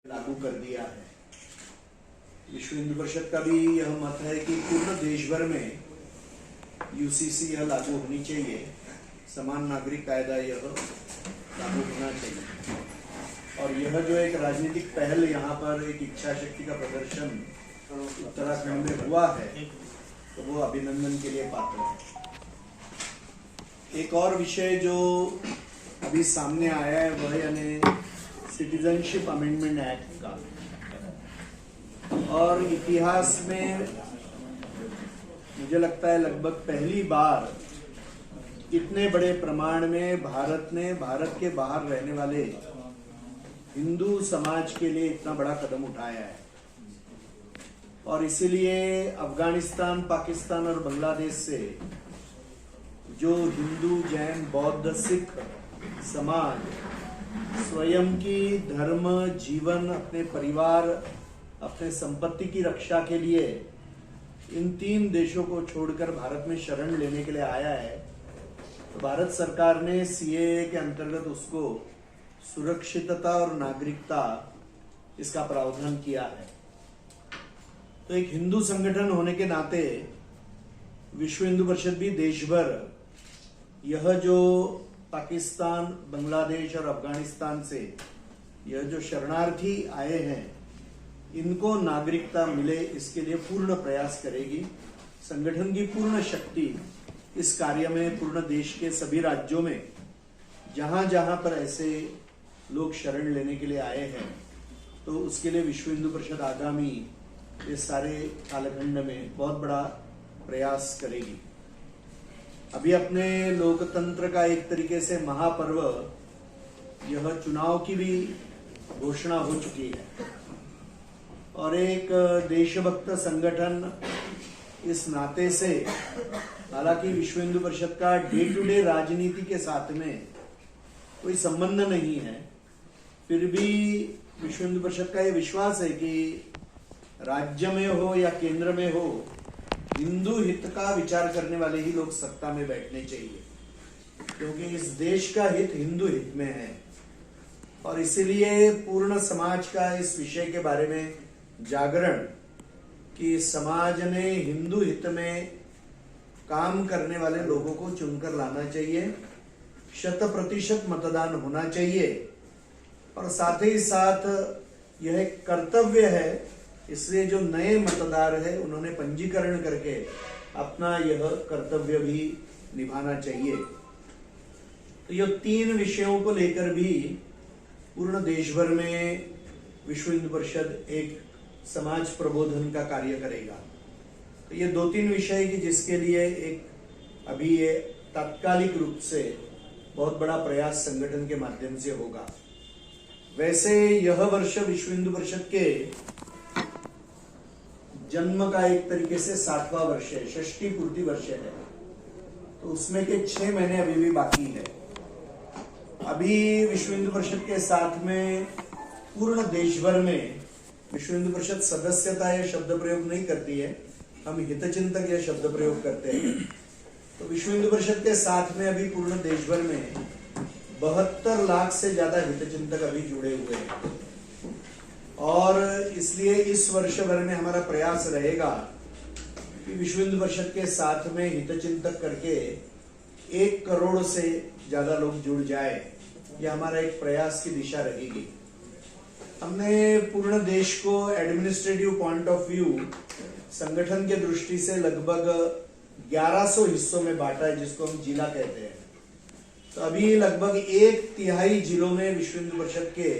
लागू कर दिया है। विश्व हिंदू परिषद का भी यह मत है कि पूर्ण देश भर में यूसीसी यह लागू होनी चाहिए, समान नागरिक कायदा यह लागू होना चाहिए। और यह जो एक राजनीतिक पहल यहाँ पर एक इच्छा शक्ति का प्रदर्शन उत्तराखंड में हुआ है, तो वो अभिनंदन के लिए पात्र है। एक और विषय जो अभी सामने आया है वह यानी सिटीजनशिप अमेंडमेंट एक्ट का, और इतिहास में मुझे लगता है लगभग पहली बार इतने बड़े प्रमाण में भारत ने भारत के बाहर रहने वाले हिंदू समाज के लिए इतना बड़ा कदम उठाया है। और इसीलिए अफगानिस्तान, पाकिस्तान और बांग्लादेश से जो हिंदू, जैन, बौद्ध, सिख समाज स्वयं की धर्म, जीवन, अपने परिवार, अपने संपत्ति की रक्षा के लिए इन 3 देशों को छोड़कर भारत में शरण लेने के लिए आया है, तो भारत सरकार ने सीएए के अंतर्गत उसको सुरक्षितता और नागरिकता इसका प्रावधान किया है। तो एक हिंदू संगठन होने के नाते विश्व हिंदू परिषद भी देश भर यह जो पाकिस्तान, बांग्लादेश और अफगानिस्तान से यह जो शरणार्थी आए हैं, इनको नागरिकता मिले, इसके लिए पूर्ण प्रयास करेगी। संगठन की पूर्ण शक्ति इस कार्य में पूर्ण देश के सभी राज्यों में जहां जहां पर ऐसे लोग शरण लेने के लिए आए हैं, तो उसके लिए विश्व हिंदू परिषद आगामी ये सारे कालखंड में बहुत बड़ा प्रयास करेगी। अभी अपने लोकतंत्र का एक तरीके से महापर्व यह चुनाव की भी घोषणा हो चुकी है, और एक देशभक्त संगठन इस नाते से, हालांकि विश्व हिंदू परिषद का डे टू डे राजनीति के साथ में कोई संबंध नहीं है, फिर भी विश्व हिंदू परिषद का यह विश्वास है कि राज्य में हो या केंद्र में हो, हिंदू हित का विचार करने वाले ही लोग सत्ता में बैठने चाहिए, क्योंकि इस देश का हित हिंदू हित में है। और इसीलिए पूर्ण समाज का इस विषय के बारे में जागरण कि समाज ने हिंदू हित में काम करने वाले लोगों को चुनकर लाना चाहिए, 100% मतदान होना चाहिए, और साथ ही साथ यह एक कर्तव्य है। इसलिए जो नए मतदार है उन्होंने पंजीकरण करके अपना यह कर्तव्य भी निभाना चाहिए। तो ये 3 विषयों को लेकर भी पूर्ण देश भर में विश्व हिंदू परिषद एक समाज प्रबोधन का कार्य करेगा। तो ये 2-3 विषय की जिसके लिए एक अभी ये तात्कालिक रूप से बहुत बड़ा प्रयास संगठन के माध्यम से होगा। वैसे यह वर्ष विश्व हिंदू परिषद के जन्म का एक तरीके से 60वां वर्ष है, षष्ठी पूर्ति वर्ष है, तो उसमें के 6 महीने अभी भी बाकी है। अभी विश्व हिंदू परिषद के साथ में पूर्ण देश भर में विश्व हिंदू परिषद सदस्यता यह शब्द प्रयोग नहीं करती है, हम हितचिंतक यह शब्द प्रयोग करते हैं। तो विश्व हिंदू परिषद के साथ में अभी पूर्ण देश भर में 72 लाख से ज्यादा हितचिंतक अभी जुड़े हुए हैं, और इसलिए इस वर्ष भर में हमारा प्रयास रहेगा कि विश्व हिंदू परिषद के साथ में हितचिंतक करके 1 करोड़ से ज्यादा लोग जुड़ जाए, यह हमारा एक प्रयास की दिशा रहेगी। हमने पूर्ण देश को एडमिनिस्ट्रेटिव पॉइंट ऑफ व्यू संगठन के दृष्टि से लगभग 1100 हिस्सों में बांटा है, जिसको हम जिला कहते हैं। तो अभी लगभग 1/3 जिलों में विश्व हिंदू परिषद के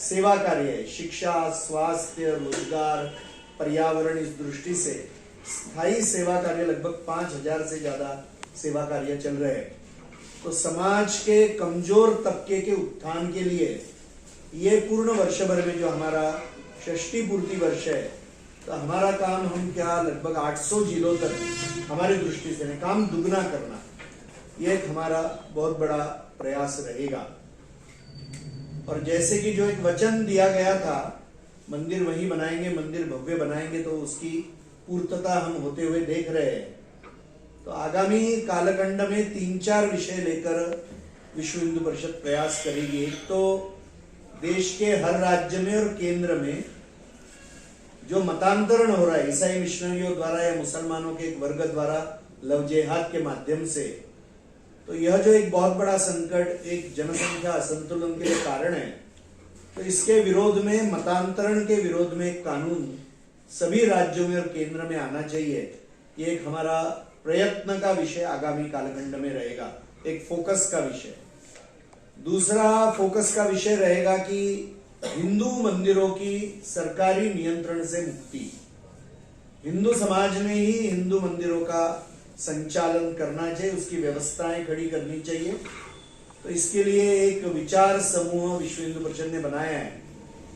सेवा कार्य है, शिक्षा, स्वास्थ्य, रोजगार, पर्यावरण, इस दृष्टि से स्थायी सेवा कार्य लगभग 5000 से ज्यादा सेवा कार्य चल रहे हैं। तो समाज के कमजोर तबके के उत्थान के लिए ये पूर्ण वर्ष भर में जो हमारा षष्ठी पूर्ति वर्ष है, तो हमारा काम हम क्या लगभग 800 जिलों तक हमारी दृष्टि से काम दुगना करना, ये एक हमारा बहुत बड़ा प्रयास रहेगा। और जैसे कि जो एक वचन दिया गया था, मंदिर वही बनाएंगे, मंदिर भव्य बनाएंगे, तो उसकी पूर्तता हम होते हुए देख रहे हैं। तो आगामी कालखंड में 3-4 विषय लेकर विश्व हिंदू परिषद प्रयास करेगी। एक तो देश के हर राज्य में और केंद्र में जो मतांतरण हो रहा है ईसाई मिशनरियों द्वारा या मुसलमानों के एक वर्ग द्वारा लव जेहाद के माध्यम से, तो यह जो एक बहुत बड़ा संकट एक जनसंख्या असंतुलन के लिए कारण है, तो इसके विरोध में, मतांतरण के विरोध में एक कानून सभी राज्यों में और केंद्र में आना चाहिए। ये एक हमारा प्रयत्न का विषय आगामी कालखंड में रहेगा, एक फोकस का विषय। दूसरा फोकस का विषय रहेगा कि हिंदू मंदिरों की सरकारी नियंत्रण से मुक्ति। हिंदू समाज में ही हिंदू मंदिरों का संचालन करना चाहिए, उसकी व्यवस्थाएं खड़ी करनी चाहिए। तो इसके लिए एक विचार समूह विश्व हिंदू परिषद ने बनाया है,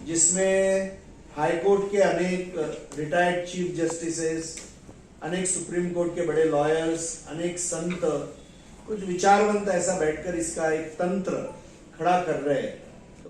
जिसमें हाईकोर्ट के अनेक रिटायर्ड चीफ जस्टिसेस, अनेक सुप्रीम कोर्ट के बड़े लॉयर्स, अनेक संत, कुछ विचारवंत ऐसा बैठकर इसका एक तंत्र खड़ा कर रहे हैं।